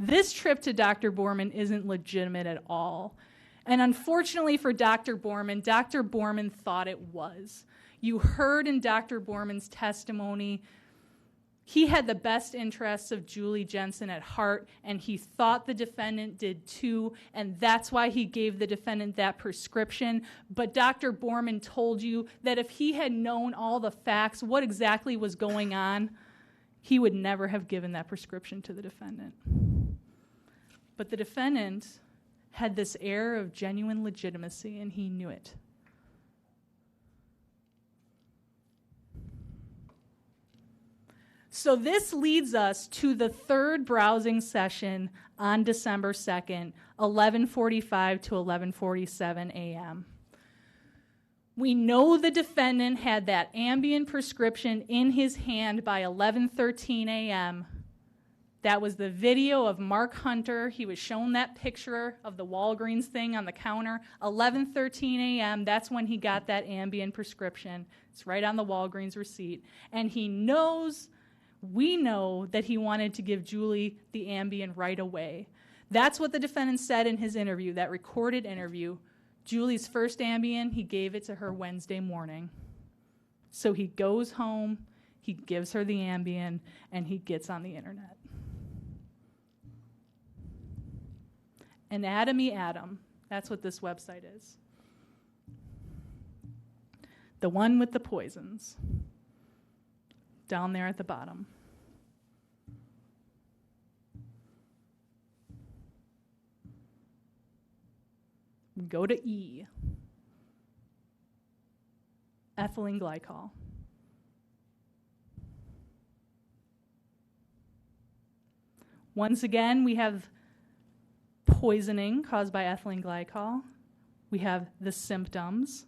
This trip to Dr. Borman isn't legitimate at all. And unfortunately for Dr. Borman thought it was. You heard in Dr. Borman's testimony, he had the best interests of Julie Jensen at heart, and he thought the defendant did too, and that's why he gave the defendant that prescription. But Dr. Borman told you that if he had known all the facts, what exactly was going on, he would never have given that prescription to the defendant. But the defendant had this air of genuine legitimacy, and he knew it. So this leads us to the third browsing session on December 2nd, 11:45 to 11:47 a.m. We know the defendant had that Ambien prescription in his hand by 11:13 a.m. That was the video of Mark Hunter. He was shown that picture of the Walgreens thing on the counter. 11:13 a.m., that's when he got that Ambien prescription. It's right on the Walgreens receipt. And he knows, we know, that he wanted to give Julie the Ambien right away. That's what the defendant said in his interview, that recorded interview. Julie's first Ambien, he gave it to her Wednesday morning. So he goes home, he gives her the Ambien, and he gets on the internet. Anatomy Adam, that's what this website is. The one with the poisons, down there at the bottom. Go to E, ethylene glycol. Once again, we have poisoning caused by ethylene glycol. We have the symptoms.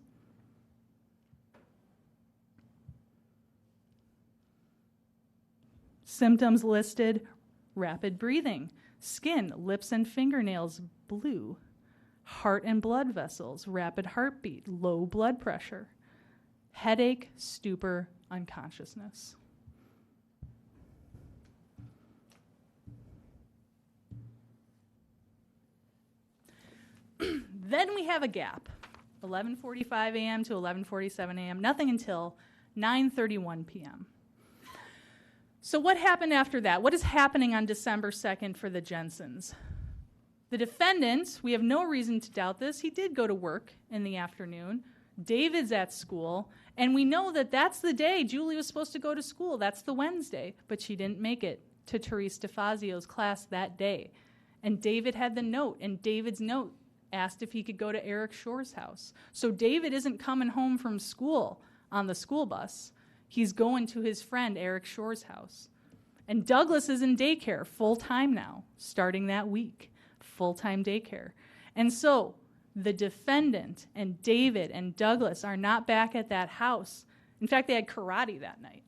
Symptoms listed: rapid breathing, skin, lips and fingernails blue, heart and blood vessels, rapid heartbeat, low blood pressure, headache, stupor, unconsciousness. Then we have a gap, 11:45 a.m. to 11:47 a.m., nothing until 9:31 p.m. So what happened after that? What is happening on December 2nd for the Jensens? The defendant, we have no reason to doubt this, he did go to work in the afternoon. David's at school, and we know that that's the day Julie was supposed to go to school. That's the Wednesday, but she didn't make it to Therese DeFazio's class that day. And David had the note, and David's note asked if he could go to Eric Shore's house. So David isn't coming home from school on the school bus. He's going to his friend Eric Shore's house. And Douglas is in daycare full-time now, starting that week. Full-time daycare. And so the defendant and David and Douglas are not back at that house. In fact, they had karate that night.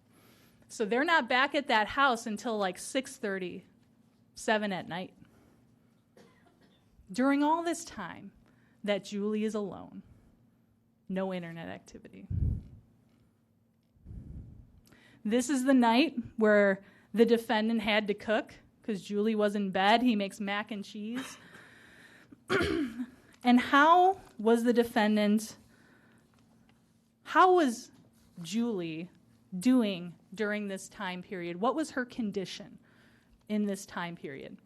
So they're not back at that house until like 6:30, 7 at night. During all this time that Julie is alone, no internet activity. This is the night where the defendant had to cook because Julie was in bed. He makes mac and cheese. And how was Julie doing during this time period? What was her condition in this time period?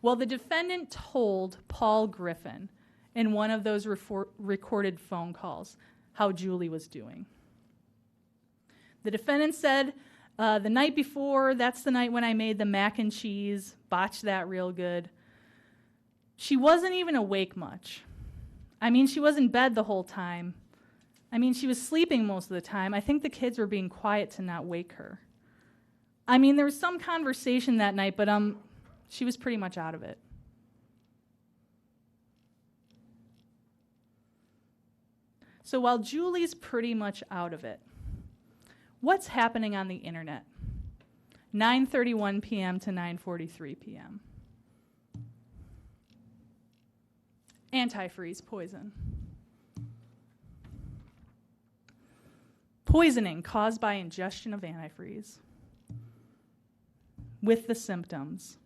Well, the defendant told Paul Griffin in one of those recorded phone calls how Julie was doing. The defendant said, the night before, that's the night when I made the mac and cheese, botched that real good. She wasn't even awake much. I mean, she was in bed the whole time. I mean, she was sleeping most of the time. I think the kids were being quiet to not wake her. I mean, there was some conversation that night, but she was pretty much out of it. So while Julie's pretty much out of it, what's happening on the internet? 9:31 p.m. to 9:43 p.m. Antifreeze poison. Poisoning caused by ingestion of antifreeze with the symptoms.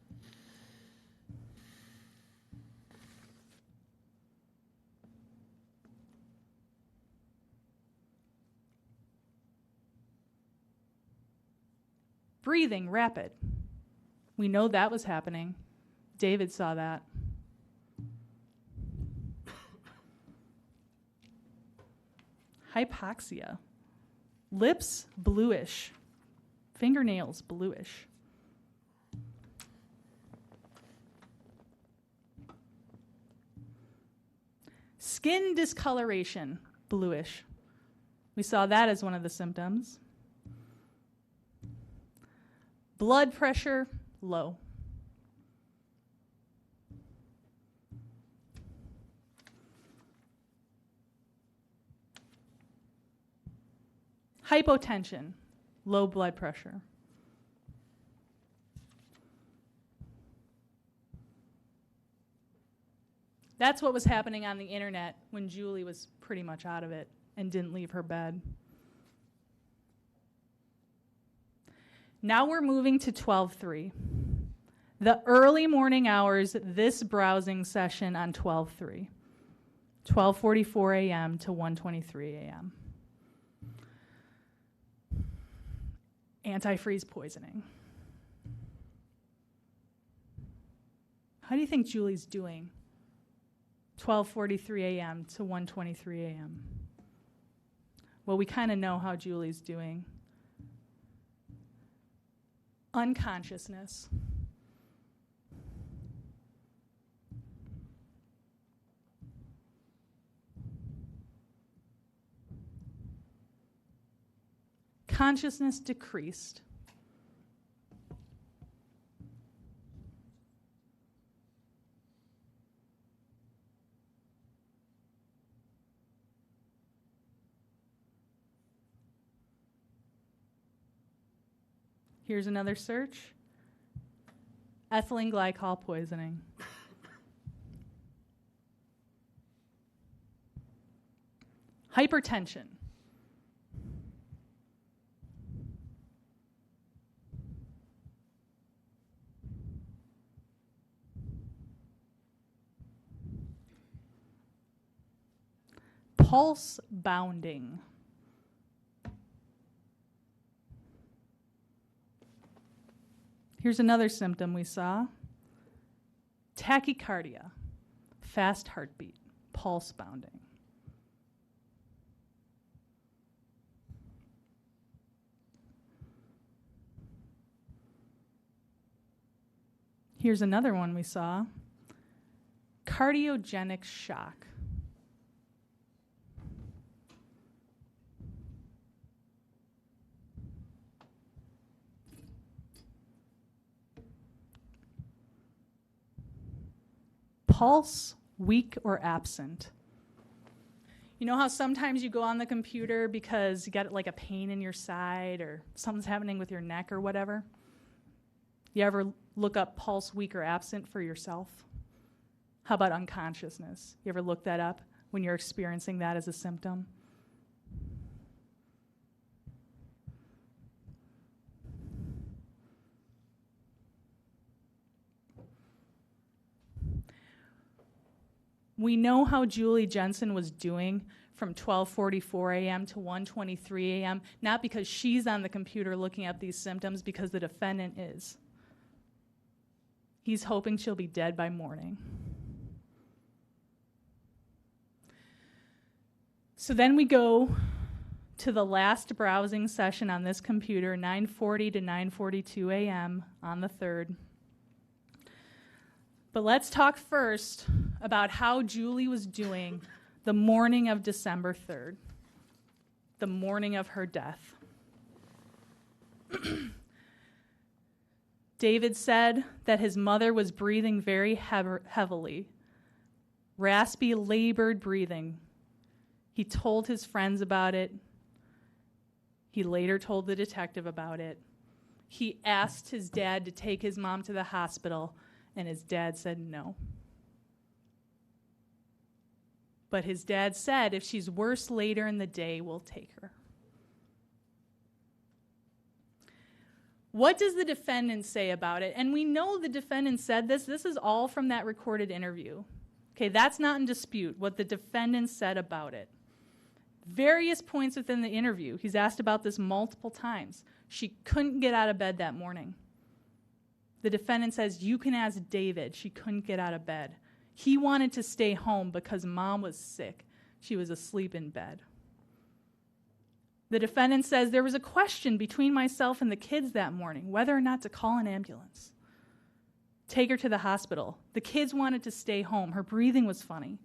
Breathing, rapid. We know that was happening. David saw that. Hypoxia. Lips, bluish. Fingernails, bluish. Skin discoloration, bluish. We saw that as one of the symptoms. Blood pressure, low. Hypotension, low blood pressure. That's what was happening on the internet when Julie was pretty much out of it and didn't leave her bed. Now we're moving to 12/3. The early morning hours, this browsing session on 12/3. 12:44 a.m. to 1:23 a.m. Antifreeze poisoning. How do you think Julie's doing? 12:43 a.m. to 1:23 a.m. Well, we kind of know how Julie's doing. Unconsciousness. Consciousness decreased. Here's another search. Ethylene glycol poisoning. Hypertension. Pulse bounding. Here's another symptom we saw. Tachycardia, fast heartbeat, pulse bounding. Here's another one we saw. Cardiogenic shock. Pulse, weak or absent. You know how sometimes you go on the computer because you got like a pain in your side or something's happening with your neck or whatever? You ever look up pulse, weak or absent for yourself? How about unconsciousness? You ever look that up when you're experiencing that as a symptom? We know how Julie Jensen was doing from 12:44 a.m. to 1:23 a.m., not because she's on the computer looking up these symptoms, because the defendant is. He's hoping she'll be dead by morning. So then we go to the last browsing session on this computer, 9:40 to 9:42 a.m. on the 3rd. But let's talk first about how Julie was doing the morning of December 3rd, the morning of her death. David said that his mother was breathing very heavily, raspy, labored breathing. He told his friends about it. He later told the detective about it. He asked his dad to take his mom to the hospital, and his dad said no. But his dad said, if she's worse later in the day, we'll take her. What does the defendant say about it? And we know the defendant said this. This is all from that recorded interview. Okay, that's not in dispute, what the defendant said about it. Various points within the interview. He's asked about this multiple times. She couldn't get out of bed that morning. The defendant says, you can ask David. She couldn't get out of bed. He wanted to stay home because mom was sick. She was asleep in bed. The defendant says, there was a question between myself and the kids that morning, whether or not to call an ambulance. Take her to the hospital. The kids wanted to stay home. Her breathing was funny.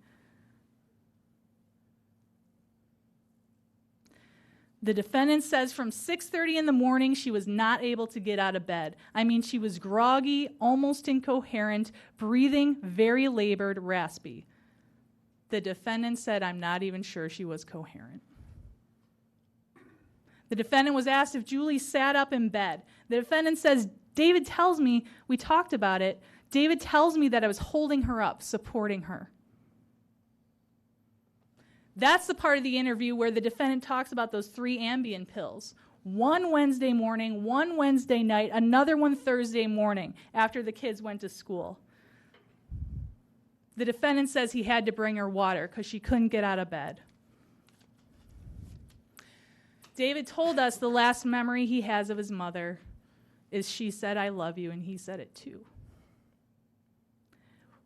The defendant says from 6:30 in the morning, she was not able to get out of bed. I mean, she was groggy, almost incoherent, breathing very labored, raspy. The defendant said, I'm not even sure she was coherent. The defendant was asked if Julie sat up in bed. The defendant says, David tells me, we talked about it, David tells me that I was holding her up, supporting her. That's the part of the interview where the defendant talks about those 3 Ambien pills. One Wednesday morning, one Wednesday night, another one Thursday morning after the kids went to school. The defendant says he had to bring her water because she couldn't get out of bed. David told us the last memory he has of his mother is she said, I love you, and he said it too.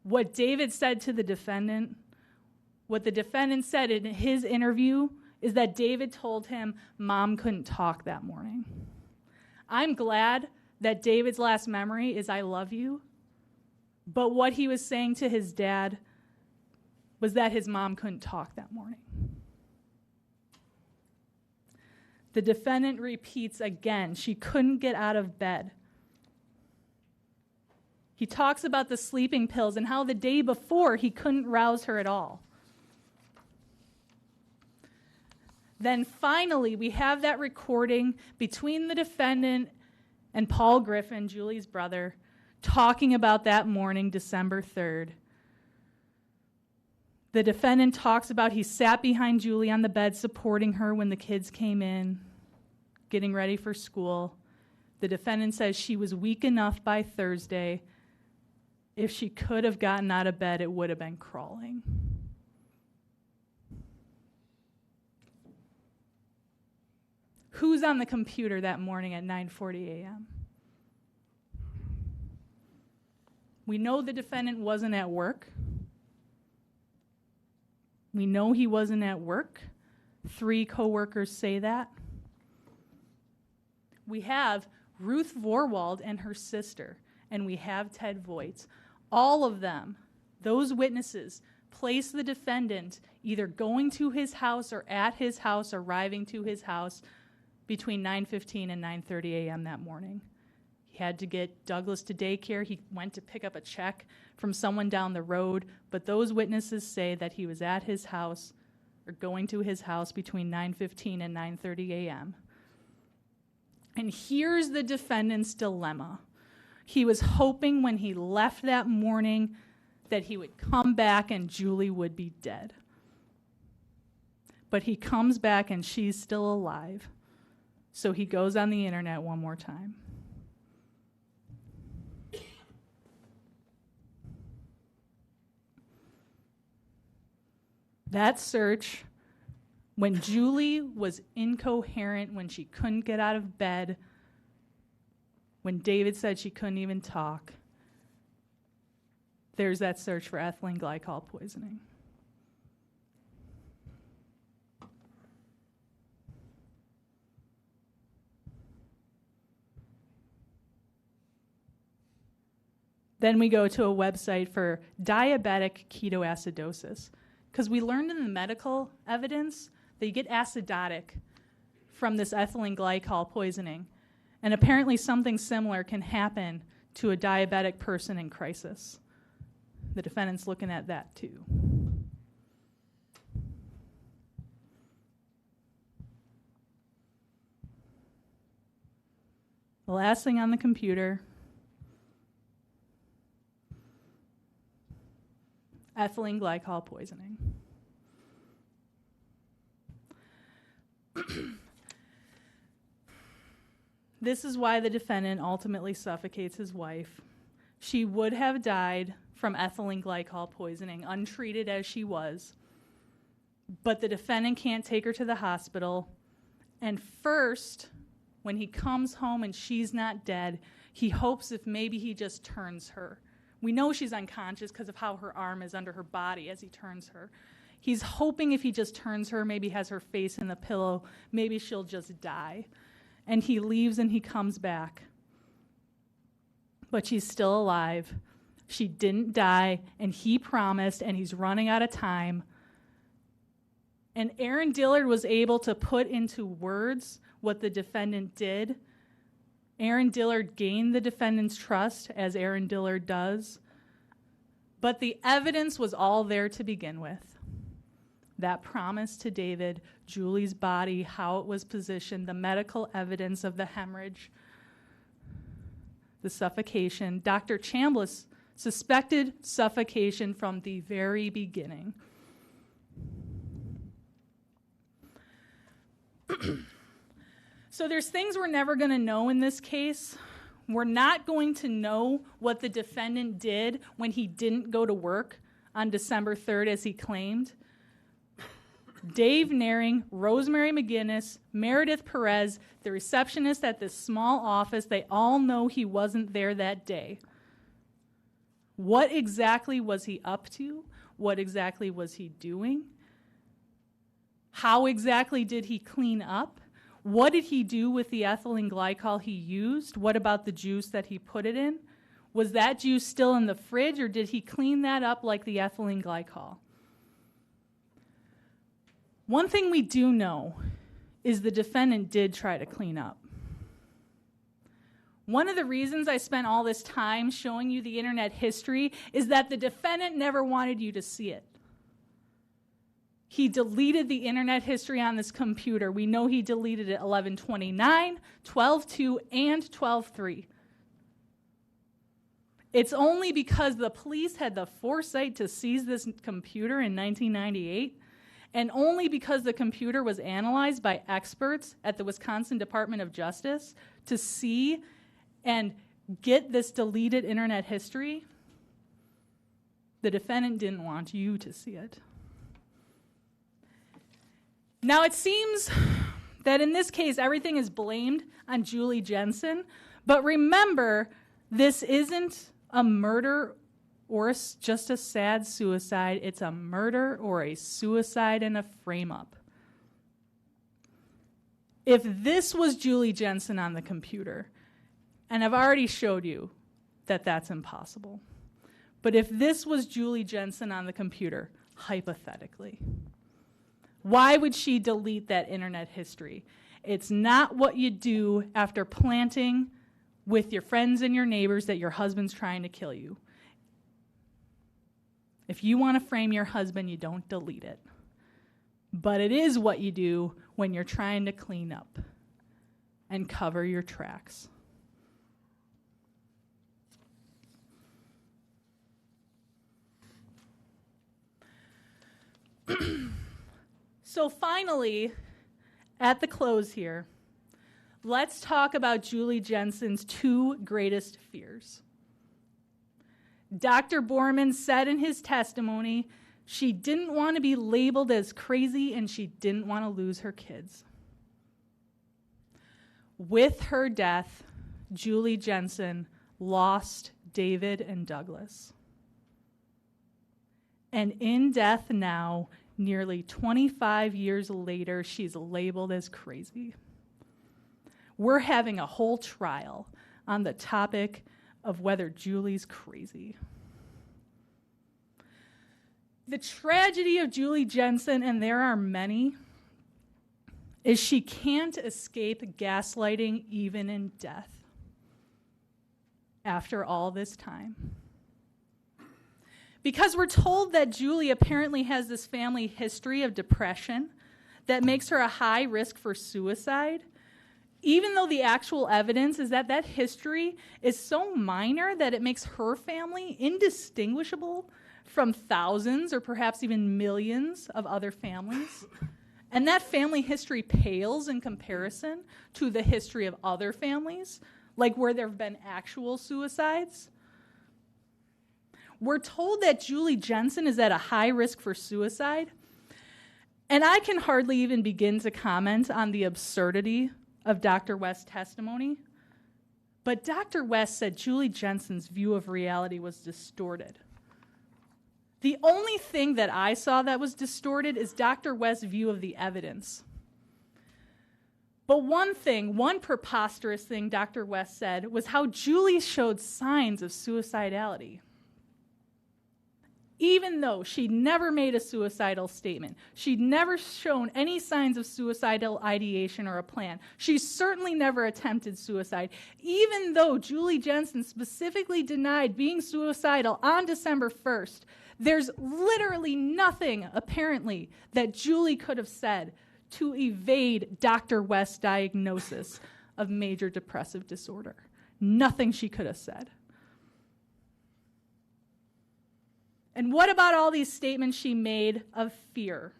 What David said to the defendant, what the defendant said in his interview is that David told him mom couldn't talk that morning. I'm glad that David's last memory is I love you, but what he was saying to his dad was that his mom couldn't talk that morning. The defendant repeats again, she couldn't get out of bed. He talks about the sleeping pills and how the day before he couldn't rouse her at all. Then finally, we have that recording between the defendant and Paul Griffin, Julie's brother, talking about that morning, December 3rd. The defendant talks about he sat behind Julie on the bed supporting her when the kids came in, getting ready for school. The defendant says she was weak enough by Thursday. If she could have gotten out of bed, it would have been crawling. Who's on the computer that morning at 9:40 a.m.? We know the defendant wasn't at work. We know he wasn't at work. 3 coworkers say that. We have Ruth Vorwald and her sister, and we have Ted Voigt. All of them, those witnesses, place the defendant either going to his house or at his house, arriving to his house between 9:15 and 9:30 a.m. that morning. He had to get Douglas to daycare. He went to pick up a check from someone down the road, but those witnesses say that he was at his house or going to his house between 9:15 and 9:30 a.m. And here's the defendant's dilemma. He was hoping when he left that morning that he would come back and Julie would be dead. But he comes back and she's still alive. So he goes on the internet one more time. That search, when Julie was incoherent, when she couldn't get out of bed, when David said she couldn't even talk, there's that search for ethylene glycol poisoning. Then we go to a website for diabetic ketoacidosis, because we learned in the medical evidence that you get acidotic from this ethylene glycol poisoning, and apparently something similar can happen to a diabetic person in crisis. The defendant's looking at that too. The last thing on the computer, ethylene glycol poisoning. This is why the defendant ultimately suffocates his wife. She would have died from ethylene glycol poisoning, untreated as she was. But the defendant can't take her to the hospital. And first, when he comes home and she's not dead, he hopes if maybe he just turns her. We know she's unconscious because of how her arm is under her body as he turns her. He's hoping if he just turns her, maybe has her face in the pillow, maybe she'll just die. And he leaves and he comes back. But she's still alive. She didn't die, and he promised, and he's running out of time. And Aaron Dillard was able to put into words what the defendant did. Aaron Dillard gained the defendant's trust, as Aaron Dillard does. But the evidence was all there to begin with. That promise to David, Julie's body, how it was positioned, the medical evidence of the hemorrhage, the suffocation. Dr. Chambliss suspected suffocation from the very beginning. So there's things we're never going to know in this case. We're not going to know what the defendant did when he didn't go to work on December 3rd as he claimed. Dave Naring, Rosemary McGinnis, Meredith Perez, the receptionist at this small office, they all know he wasn't there that day. What exactly was he up to? What exactly was he doing? How exactly did he clean up? What did he do with the ethylene glycol he used? What about the juice that he put it in? Was that juice still in the fridge, or did he clean that up like the ethylene glycol? One thing we do know is the defendant did try to clean up. One of the reasons I spent all this time showing you the internet history is that the defendant never wanted you to see it. He deleted the internet history on this computer. We know he deleted it 11/29, 12/2, and 12/3. It's only because the police had the foresight to seize this computer in 1998, and only because the computer was analyzed by experts at the Wisconsin Department of Justice to see and get this deleted internet history, the defendant didn't want you to see it. Now, it seems that in this case, everything is blamed on Julie Jensen, but remember, this isn't a murder or just a sad suicide. It's a murder or a suicide and a frame-up. If this was Julie Jensen on the computer, and I've already showed you that that's impossible, but if this was Julie Jensen on the computer, hypothetically, why would she delete that internet history? It's not what you do after planting with your friends and your neighbors that your husband's trying to kill you. If you want to frame your husband, you don't delete it. But it is what you do when you're trying to clean up and cover your tracks. So finally, at the close here, let's talk about Julie Jensen's two greatest fears. Dr. Borman said in his testimony she didn't want to be labeled as crazy and she didn't want to lose her kids. With her death, Julie Jensen lost David and Douglas. And in death now, nearly 25 years later, she's labeled as crazy. We're having a whole trial on the topic of whether Julie's crazy. The tragedy of Julie Jensen, and there are many, is she can't escape gaslighting even in death after all this time. Because we're told that Julie apparently has this family history of depression that makes her a high risk for suicide, even though the actual evidence is that that history is so minor that it makes her family indistinguishable from thousands or perhaps even millions of other families. And that family history pales in comparison to the history of other families, like where there have been actual suicides. We're told that Julie Jensen is at a high risk for suicide, and I can hardly even begin to comment on the absurdity of Dr. West's testimony, but Dr. West said Julie Jensen's view of reality was distorted. The only thing that I saw that was distorted is Dr. West's view of the evidence. But one preposterous thing Dr. West said was how Julie showed signs of suicidality. Even though she'd never made a suicidal statement, she'd never shown any signs of suicidal ideation or a plan. She certainly never attempted suicide. Even though Julie Jensen specifically denied being suicidal on December 1st, there's literally nothing, apparently, that Julie could have said to evade Dr. West's diagnosis of major depressive disorder. Nothing she could have said. And what about all these statements she made of fear?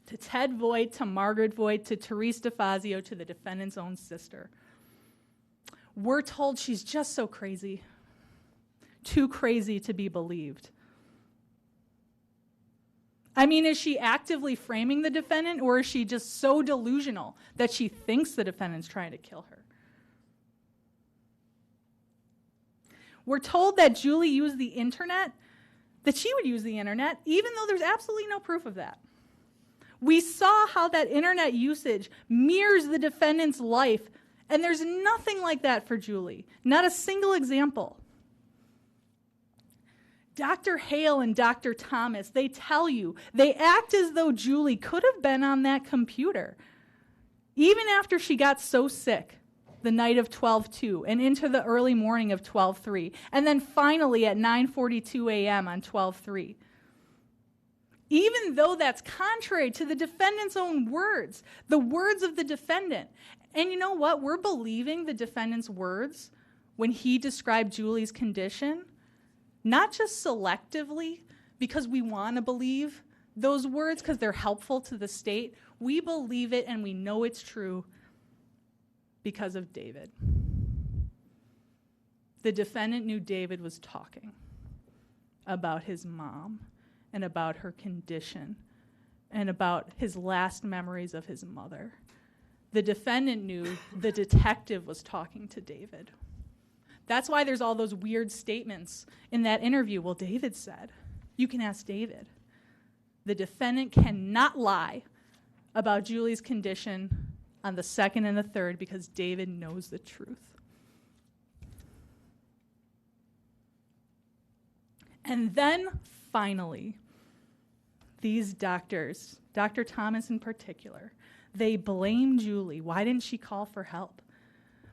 To Ted Voigt, to Margaret Voigt, to Therese DeFazio, to the defendant's own sister. We're told she's just so crazy. Too crazy to be believed. I mean, is she actively framing the defendant, or is she just so delusional that she thinks the defendant's trying to kill her? We're told that Julie used the internet, that she would use the internet, even though there's absolutely no proof of that. We saw how that internet usage mirrors the defendant's life, and there's nothing like that for Julie. Not a single example. Dr. Hale and Dr. Thomas, they tell you, they act as though Julie could have been on that computer, even after she got so sick the night of 12/2 and into the early morning of 12/3, and then finally at 9:42 a.m. on 12/3. Even though that's contrary to the defendant's own words, the words of the defendant. And you know what? We're believing the defendant's words when he described Julie's condition, not just selectively because we want to believe those words because they're helpful to the state. We believe it and we know it's true because of David. The defendant knew David was talking about his mom and about her condition and about his last memories of his mother. The defendant knew the detective was talking to David. That's why there's all those weird statements in that interview. Well, David said. You can ask David. The defendant cannot lie about Julie's condition on the 2nd and the 3rd because David knows the truth. And then, finally, these doctors, Dr. Thomas in particular, they blame Julie. Why didn't she call for help?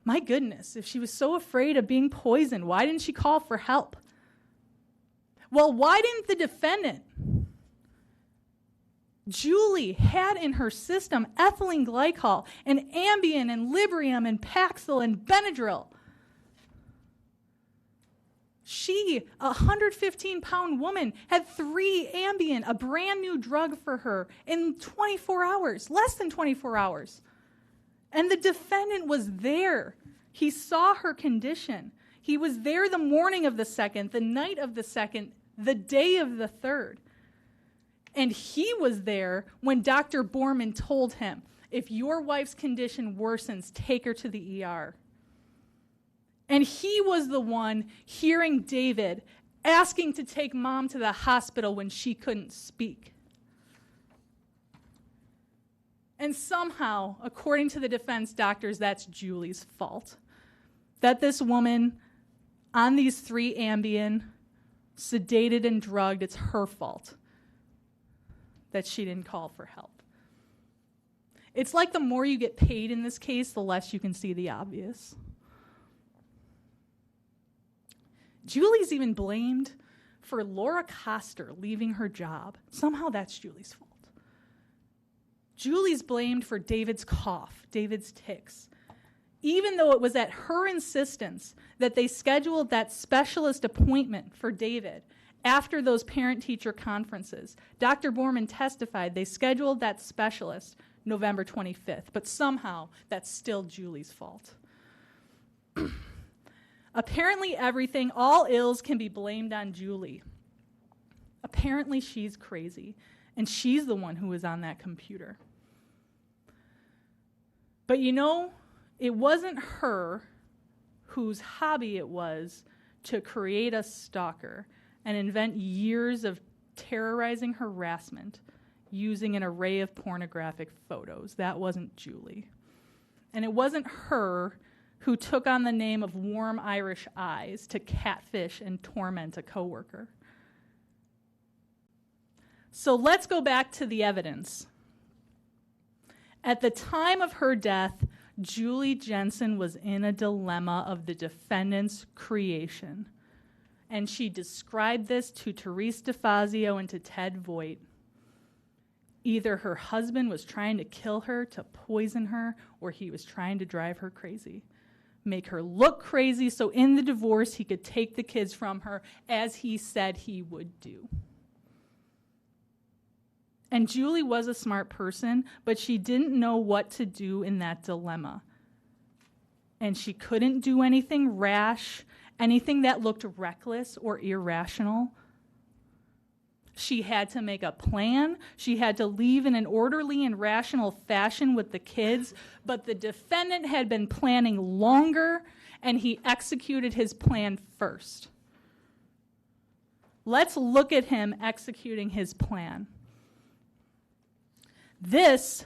My goodness, if she was so afraid of being poisoned, why didn't she call for help? Well, why didn't the defendant? Julie had in her system ethylene glycol and Ambien and Librium and Paxil and Benadryl. She, a 115-pound woman, had 3 Ambien, a brand new drug for her, in 24 hours, less than 24 hours. And the defendant was there. He saw her condition. He was there the morning of the 2nd, the night of the 2nd, the day of the 3rd. And he was there when Dr. Borman told him, if your wife's condition worsens, take her to the ER. And he was the one hearing David asking to take mom to the hospital when she couldn't speak. And somehow, according to the defense doctors, that's Julie's fault. That this woman, on these 3 Ambien, sedated and drugged, it's her fault that she didn't call for help. It's like the more you get paid in this case, the less you can see the obvious. Julie's even blamed for Laura Koster leaving her job. Somehow that's Julie's fault. Julie's blamed for David's cough, David's tics, even though it was at her insistence that they scheduled that specialist appointment for David after those parent-teacher conferences. Dr. Borman testified they scheduled that specialist November 25th, but somehow that's still Julie's fault. Apparently everything, all ills can be blamed on Julie. Apparently she's crazy, and she's the one who was on that computer. But you know, it wasn't her whose hobby it was to create a stalker and invent years of terrorizing harassment using an array of pornographic photos. That wasn't Julie. And it wasn't her who took on the name of Warm Irish Eyes to catfish and torment a coworker. So let's go back to the evidence. At the time of her death, Julie Jensen was in a dilemma of the defendant's creation. And she described this to Therese DeFazio and to Ted Voigt. Either her husband was trying to kill her, to poison her, or he was trying to drive her crazy. Make her look crazy so in the divorce he could take the kids from her as he said he would do. And Julie was a smart person, but she didn't know what to do in that dilemma. And she couldn't do anything rash, anything that looked reckless or irrational. She had to make a plan. She had to leave in an orderly and rational fashion with the kids, but the defendant had been planning longer, and he executed his plan first. Let's look at him executing his plan. This,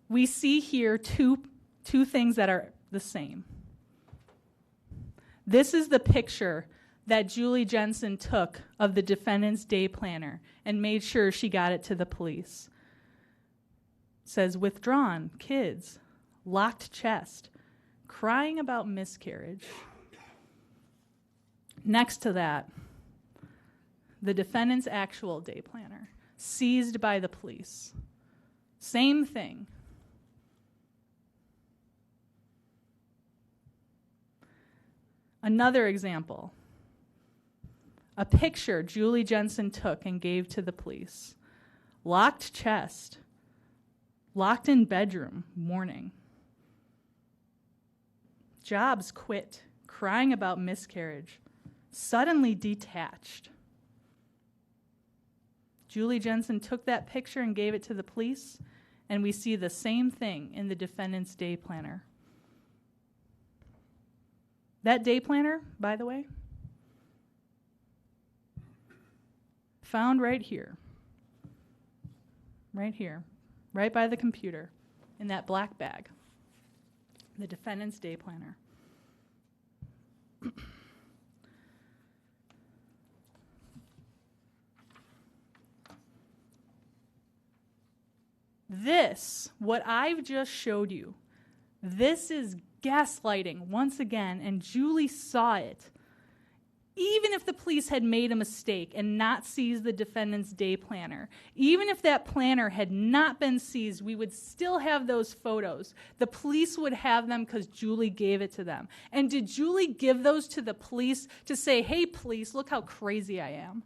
we see here two things that are the same. This is the picture that Julie Jensen took of the defendant's day planner and made sure she got it to the police. It says, withdrawn, kids, locked chest, crying about miscarriage. Next to that, the defendant's actual day planner, seized by the police. Same thing. Another example. A picture Julie Jensen took and gave to the police. Locked chest. Locked in bedroom, mourning. Jobs quit, crying about miscarriage. Suddenly detached. Julie Jensen took that picture and gave it to the police, and we see the same thing in the defendant's day planner. That day planner, by the way, found right here, right by the computer, in that black bag, the defendant's day planner. This, what I've just showed you, this is gaslighting once again, and Julie saw it. Even if the police had made a mistake and not seized the defendant's day planner, even if that planner had not been seized, we would still have those photos. The police would have them because Julie gave it to them. And did Julie give those to the police to say, hey, police, look how crazy I am?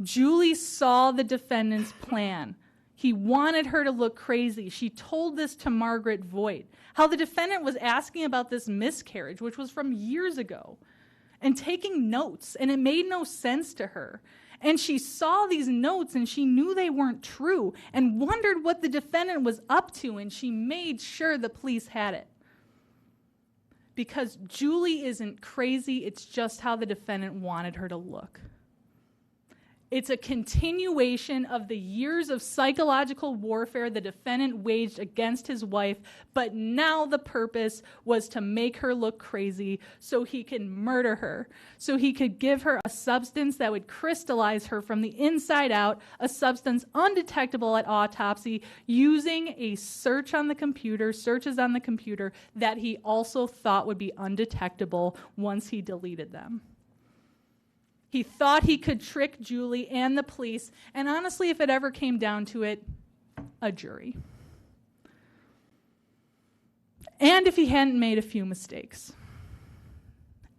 Julie saw the defendant's plan. He wanted her to look crazy. She told this to Margaret Voigt, how the defendant was asking about this miscarriage, which was from years ago, and taking notes, and it made no sense to her. And she saw these notes, and she knew they weren't true, and wondered what the defendant was up to, and she made sure the police had it. Because Julie isn't crazy, it's just how the defendant wanted her to look. It's a continuation of the years of psychological warfare the defendant waged against his wife, but now the purpose was to make her look crazy so he could murder her, so he could give her a substance that would crystallize her from the inside out, a substance undetectable at autopsy, using a searches on the computer that he also thought would be undetectable once he deleted them. He thought he could trick Julie and the police, and honestly, if it ever came down to it, a jury. And if he hadn't made a few mistakes.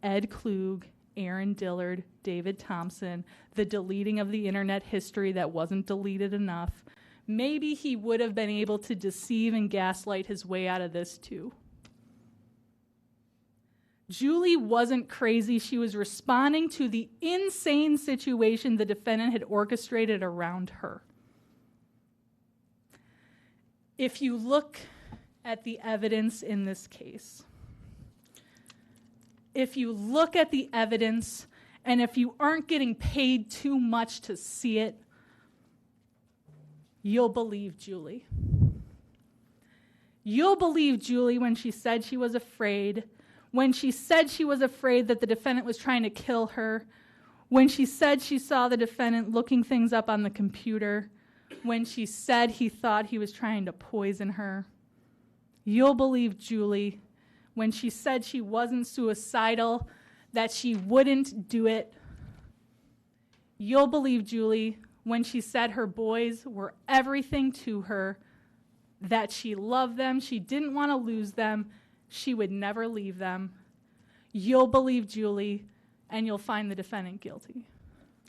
Ed Klug, Aaron Dillard, David Thompson, the deleting of the internet history that wasn't deleted enough, maybe he would have been able to deceive and gaslight his way out of this too. Julie wasn't crazy. She was responding to the insane situation the defendant had orchestrated around her. If you look at the evidence in this case. If you look at the evidence, and if you aren't getting paid too much to see it, you'll believe Julie. You'll believe Julie when she said she was afraid, when she said she was afraid that the defendant was trying to kill her, when she said she saw the defendant looking things up on the computer, when she said he thought he was trying to poison her. You'll believe Julie when she said she wasn't suicidal, that she wouldn't do it. You'll believe Julie when she said her boys were everything to her, that she loved them, she didn't want to lose them, she would never leave them. You'll believe Julie, and you'll find the defendant guilty.